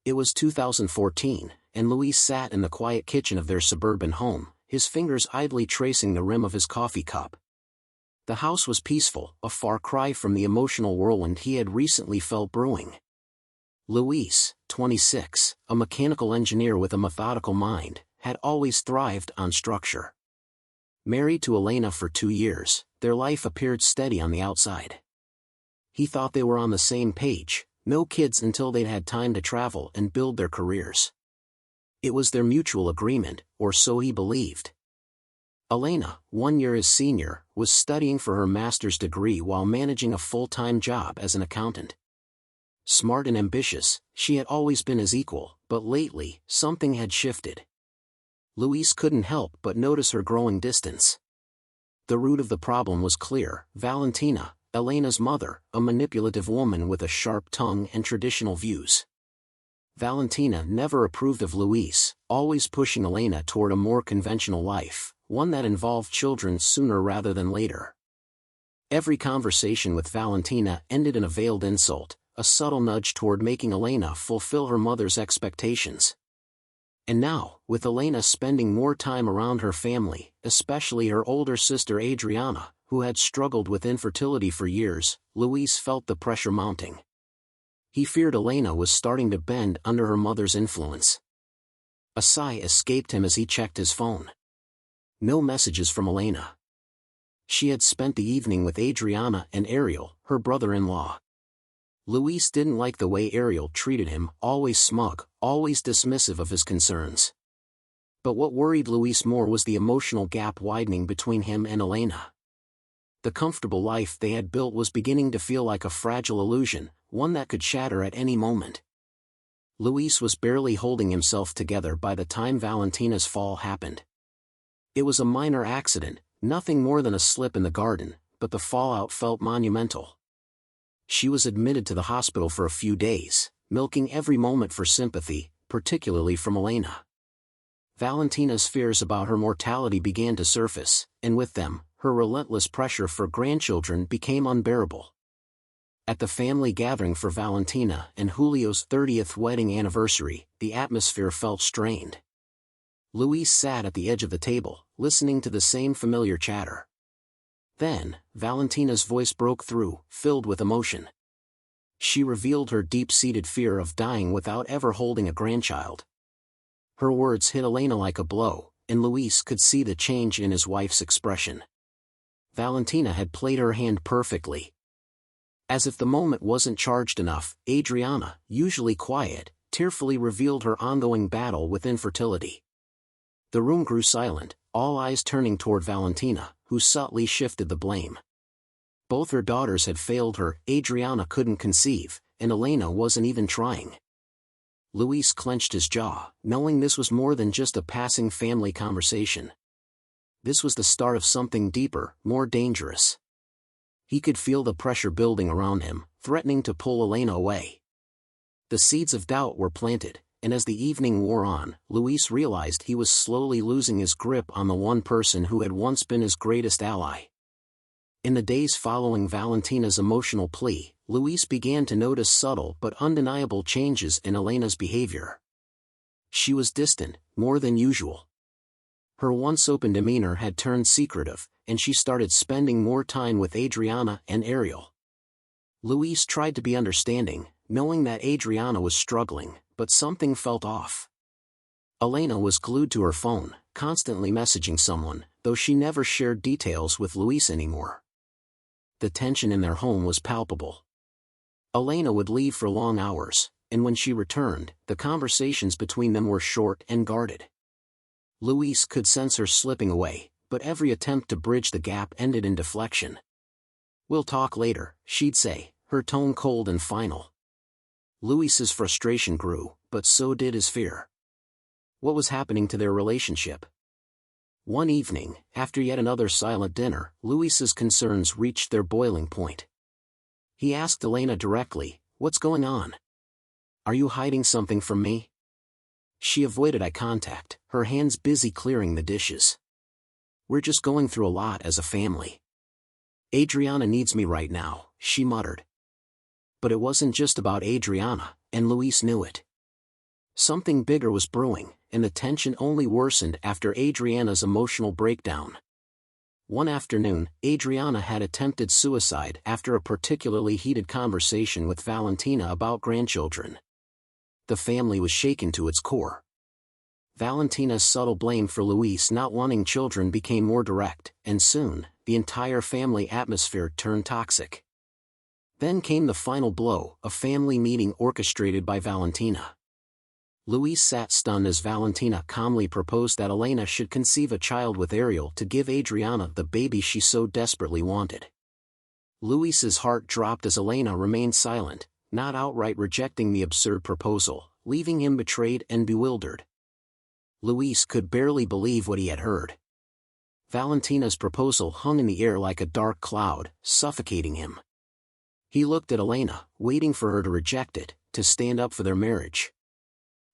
It was 2014, and Luis sat in the quiet kitchen of their suburban home, his fingers idly tracing the rim of his coffee cup. The house was peaceful, a far cry from the emotional whirlwind he had recently felt brewing. Luis, 26, a mechanical engineer with a methodical mind, had always thrived on structure. Married to Elena for 2 years, their life appeared steady on the outside. He thought they were on the same page, no kids until they'd had time to travel and build their careers. It was their mutual agreement, or so he believed. Elena, 1 year his senior, was studying for her master's degree while managing a full-time job as an accountant. Smart and ambitious, she had always been his equal, but lately, something had shifted. Luis couldn't help but notice her growing distance. The root of the problem was clear: Valentina, Elena's mother, a manipulative woman with a sharp tongue and traditional views. Valentina never approved of Luis, always pushing Elena toward a more conventional life, one that involved children sooner rather than later. Every conversation with Valentina ended in a veiled insult, a subtle nudge toward making Elena fulfill her mother's expectations. And now, with Elena spending more time around her family, especially her older sister Adriana, who had struggled with infertility for years, Luis felt the pressure mounting. He feared Elena was starting to bend under her mother's influence. A sigh escaped him as he checked his phone. No messages from Elena. She had spent the evening with Adriana and Ariel, her brother-in-law. Luis didn't like the way Ariel treated him, always smug, always dismissive of his concerns. But what worried Luis more was the emotional gap widening between him and Elena. The comfortable life they had built was beginning to feel like a fragile illusion, one that could shatter at any moment. Luis was barely holding himself together by the time Valentina's fall happened. It was a minor accident, nothing more than a slip in the garden, but the fallout felt monumental. She was admitted to the hospital for a few days, milking every moment for sympathy, particularly from Elena. Valentina's fears about her mortality began to surface, and with them, her relentless pressure for grandchildren became unbearable. At the family gathering for Valentina and Julio's 30th wedding anniversary, the atmosphere felt strained. Luis sat at the edge of the table, listening to the same familiar chatter. Then, Valentina's voice broke through, filled with emotion. She revealed her deep-seated fear of dying without ever holding a grandchild. Her words hit Elena like a blow, and Luis could see the change in his wife's expression. Valentina had played her hand perfectly. As if the moment wasn't charged enough, Adriana, usually quiet, tearfully revealed her ongoing battle with infertility. The room grew silent, all eyes turning toward Valentina, who subtly shifted the blame. Both her daughters had failed her, Adriana couldn't conceive, and Elena wasn't even trying. Luis clenched his jaw, knowing this was more than just a passing family conversation. This was the start of something deeper, more dangerous. He could feel the pressure building around him, threatening to pull Elena away. The seeds of doubt were planted, and as the evening wore on, Luis realized he was slowly losing his grip on the one person who had once been his greatest ally. In the days following Valentina's emotional plea, Luis began to notice subtle but undeniable changes in Elena's behavior. She was distant, more than usual. Her once open demeanor had turned secretive, and she started spending more time with Adriana and Ariel. Luis tried to be understanding, knowing that Adriana was struggling, but something felt off. Elena was glued to her phone, constantly messaging someone, though she never shared details with Luis anymore. The tension in their home was palpable. Elena would leave for long hours, and when she returned, the conversations between them were short and guarded. Luis could sense her slipping away, but every attempt to bridge the gap ended in deflection. "We'll talk later," she'd say, her tone cold and final. Luis's frustration grew, but so did his fear. What was happening to their relationship? One evening, after yet another silent dinner, Luis's concerns reached their boiling point. He asked Elena directly, "What's going on? Are you hiding something from me?" She avoided eye contact, her hands busy clearing the dishes. "We're just going through a lot as a family. Adriana needs me right now," she muttered. But it wasn't just about Adriana, and Luis knew it. Something bigger was brewing, and the tension only worsened after Adriana's emotional breakdown. One afternoon, Adriana had attempted suicide after a particularly heated conversation with Valentina about grandchildren. The family was shaken to its core. Valentina's subtle blame for Luis not wanting children became more direct, and soon, the entire family atmosphere turned toxic. Then came the final blow, a family meeting orchestrated by Valentina. Luis sat stunned as Valentina calmly proposed that Elena should conceive a child with Ariel to give Adriana the baby she so desperately wanted. Luis's heart dropped as Elena remained silent, not outright rejecting the absurd proposal, leaving him betrayed and bewildered. Luis could barely believe what he had heard. Valentina's proposal hung in the air like a dark cloud, suffocating him. He looked at Elena, waiting for her to reject it, to stand up for their marriage.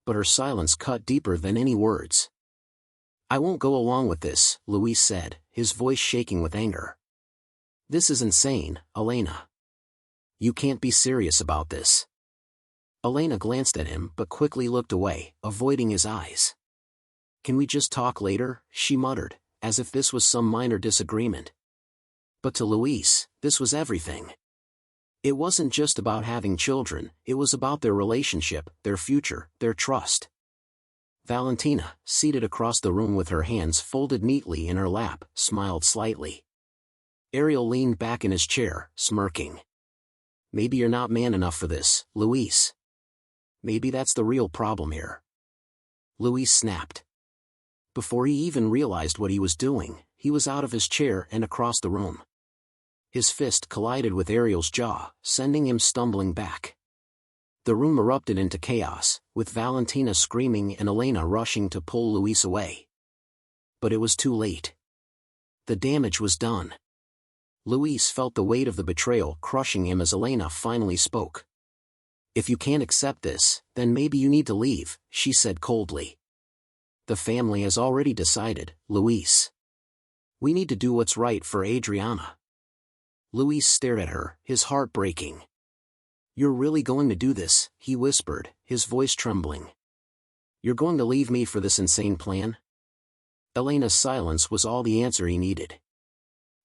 But her silence cut deeper than any words. "I won't go along with this," Luis said, his voice shaking with anger. "This is insane, Elena. You can't be serious about this." Elena glanced at him but quickly looked away, avoiding his eyes. "Can we just talk later?" she muttered, as if this was some minor disagreement. But to Luis, this was everything. It wasn't just about having children, it was about their relationship, their future, their trust. Valentina, seated across the room with her hands folded neatly in her lap, smiled slightly. Ariel leaned back in his chair, smirking. "Maybe you're not man enough for this, Luis. Maybe that's the real problem here." Luis snapped. Before he even realized what he was doing, he was out of his chair and across the room. His fist collided with Ariel's jaw, sending him stumbling back. The room erupted into chaos, with Valentina screaming and Elena rushing to pull Luis away. But it was too late. The damage was done. Luis felt the weight of the betrayal crushing him as Elena finally spoke. "If you can't accept this, then maybe you need to leave," she said coldly. "The family has already decided, Luis. We need to do what's right for Adriana." Luis stared at her, his heart breaking. "You're really going to do this?" he whispered, his voice trembling. "You're going to leave me for this insane plan?" Elena's silence was all the answer he needed.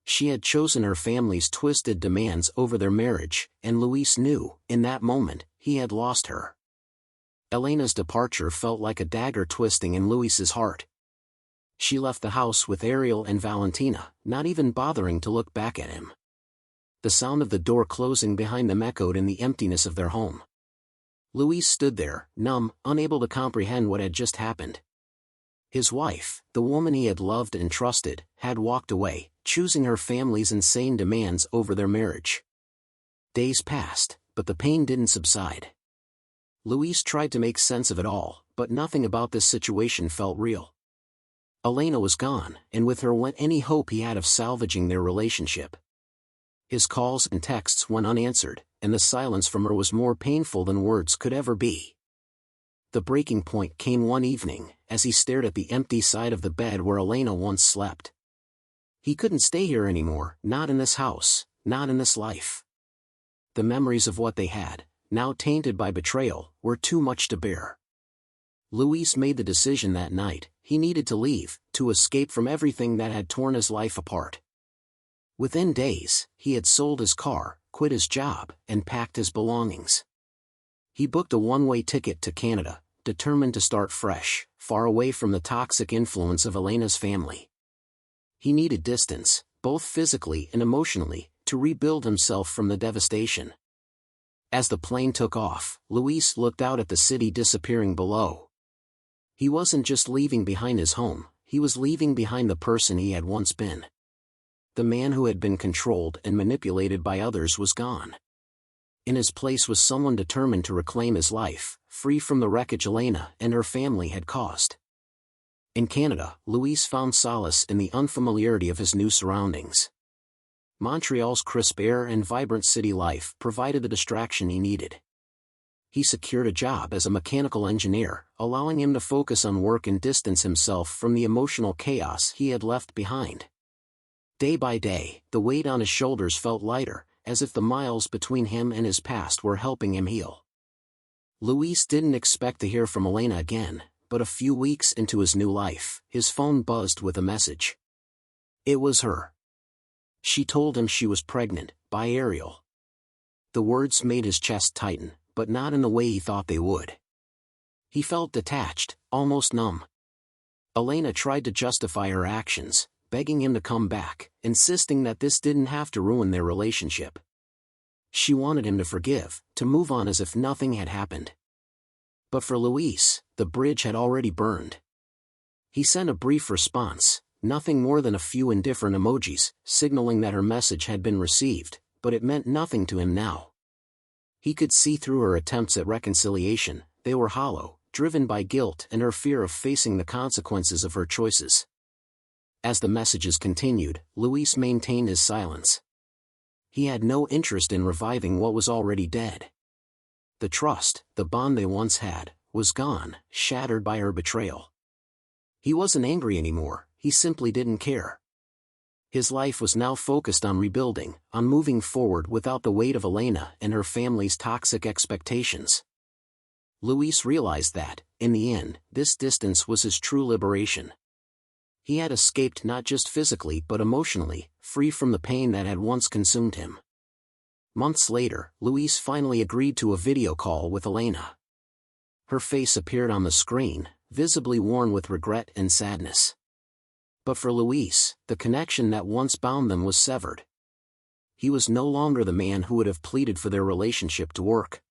She had chosen her family's twisted demands over their marriage, and Luis knew, in that moment, he had lost her. Elena's departure felt like a dagger twisting in Luis's heart. She left the house with Ariel and Valentina, not even bothering to look back at him. The sound of the door closing behind them echoed in the emptiness of their home. Luis stood there, numb, unable to comprehend what had just happened. His wife, the woman he had loved and trusted, had walked away, choosing her family's insane demands over their marriage. Days passed, but the pain didn't subside. Luis tried to make sense of it all, but nothing about this situation felt real. Elena was gone, and with her went any hope he had of salvaging their relationship. His calls and texts went unanswered, and the silence from her was more painful than words could ever be. The breaking point came one evening, as he stared at the empty side of the bed where Elena once slept. He couldn't stay here anymore, not in this house, not in this life. The memories of what they had, now tainted by betrayal, were too much to bear. Luis made the decision that night: he needed to leave, to escape from everything that had torn his life apart. Within days, he had sold his car, quit his job, and packed his belongings. He booked a one-way ticket to Canada, determined to start fresh, far away from the toxic influence of Elena's family. He needed distance, both physically and emotionally, to rebuild himself from the devastation. As the plane took off, Luis looked out at the city disappearing below. He wasn't just leaving behind his home, he was leaving behind the person he had once been. The man who had been controlled and manipulated by others was gone. In his place was someone determined to reclaim his life, free from the wreckage Elena and her family had caused. In Canada, Luis found solace in the unfamiliarity of his new surroundings. Montreal's crisp air and vibrant city life provided the distraction he needed. He secured a job as a mechanical engineer, allowing him to focus on work and distance himself from the emotional chaos he had left behind. Day by day, the weight on his shoulders felt lighter, as if the miles between him and his past were helping him heal. Luis didn't expect to hear from Elena again, but a few weeks into his new life, his phone buzzed with a message. It was her. She told him she was pregnant, by Ariel. The words made his chest tighten, but not in the way he thought they would. He felt detached, almost numb. Elena tried to justify her actions, begging him to come back, insisting that this didn't have to ruin their relationship. She wanted him to forgive, to move on as if nothing had happened. But for Luis, the bridge had already burned. He sent a brief response, nothing more than a few indifferent emojis, signaling that her message had been received, but it meant nothing to him now. He could see through her attempts at reconciliation. They were hollow, driven by guilt and her fear of facing the consequences of her choices. As the messages continued, Luis maintained his silence. He had no interest in reviving what was already dead. The trust, the bond they once had, was gone, shattered by her betrayal. He wasn't angry anymore, he simply didn't care. His life was now focused on rebuilding, on moving forward without the weight of Elena and her family's toxic expectations. Luis realized that, in the end, this distance was his true liberation. He had escaped not just physically but emotionally, free from the pain that had once consumed him. Months later, Luis finally agreed to a video call with Elena. Her face appeared on the screen, visibly worn with regret and sadness. But for Luis, the connection that once bound them was severed. He was no longer the man who would have pleaded for their relationship to work.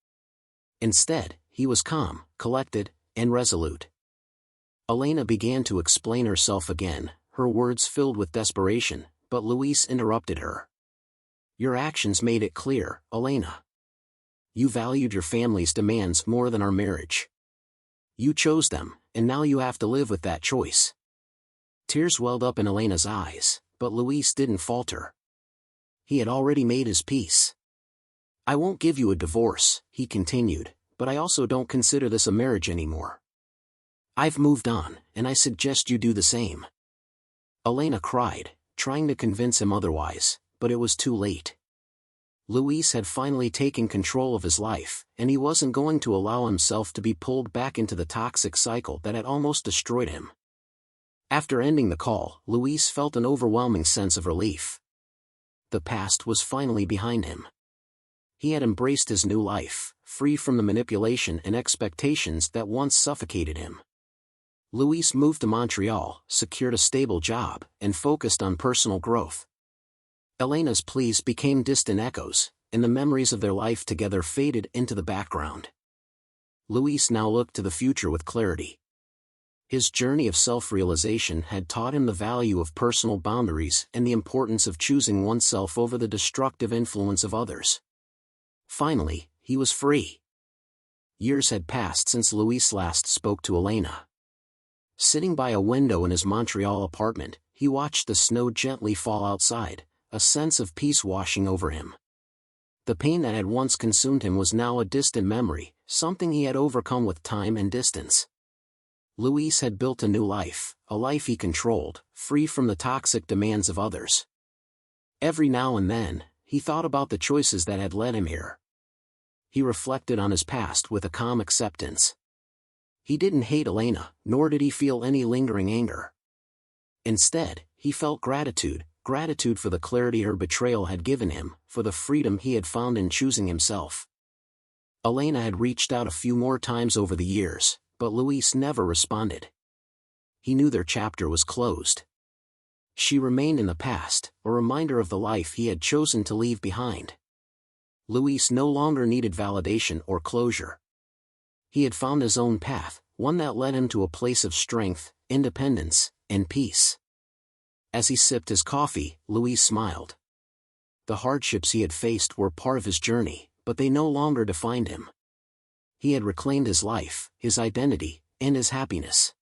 Instead, he was calm, collected, and resolute. Elena began to explain herself again, her words filled with desperation, but Luis interrupted her. Your actions made it clear, Elena. You valued your family's demands more than our marriage. You chose them, and now you have to live with that choice. Tears welled up in Elena's eyes, but Luis didn't falter. He had already made his peace. I won't give you a divorce, he continued, but I also don't consider this a marriage anymore. I've moved on, and I suggest you do the same. Elena cried, trying to convince him otherwise, but it was too late. Luis had finally taken control of his life, and he wasn't going to allow himself to be pulled back into the toxic cycle that had almost destroyed him. After ending the call, Luis felt an overwhelming sense of relief. The past was finally behind him. He had embraced his new life, free from the manipulation and expectations that once suffocated him. Luis moved to Montreal, secured a stable job, and focused on personal growth. Elena's pleas became distant echoes, and the memories of their life together faded into the background. Luis now looked to the future with clarity. His journey of self-realization had taught him the value of personal boundaries and the importance of choosing oneself over the destructive influence of others. Finally, he was free. Years had passed since Luis last spoke to Elena. Sitting by a window in his Montreal apartment, he watched the snow gently fall outside, a sense of peace washing over him. The pain that had once consumed him was now a distant memory, something he had overcome with time and distance. Luis had built a new life, a life he controlled, free from the toxic demands of others. Every now and then, he thought about the choices that had led him here. He reflected on his past with a calm acceptance. He didn't hate Elena, nor did he feel any lingering anger. Instead, he felt gratitude for the clarity her betrayal had given him, for the freedom he had found in choosing himself. Elena had reached out a few more times over the years, but Luis never responded. He knew their chapter was closed. She remained in the past, a reminder of the life he had chosen to leave behind. Luis no longer needed validation or closure. He had found his own path, one that led him to a place of strength, independence, and peace. As he sipped his coffee, Luis smiled. The hardships he had faced were part of his journey, but they no longer defined him. He had reclaimed his life, his identity, and his happiness.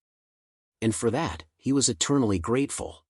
And for that, he was eternally grateful.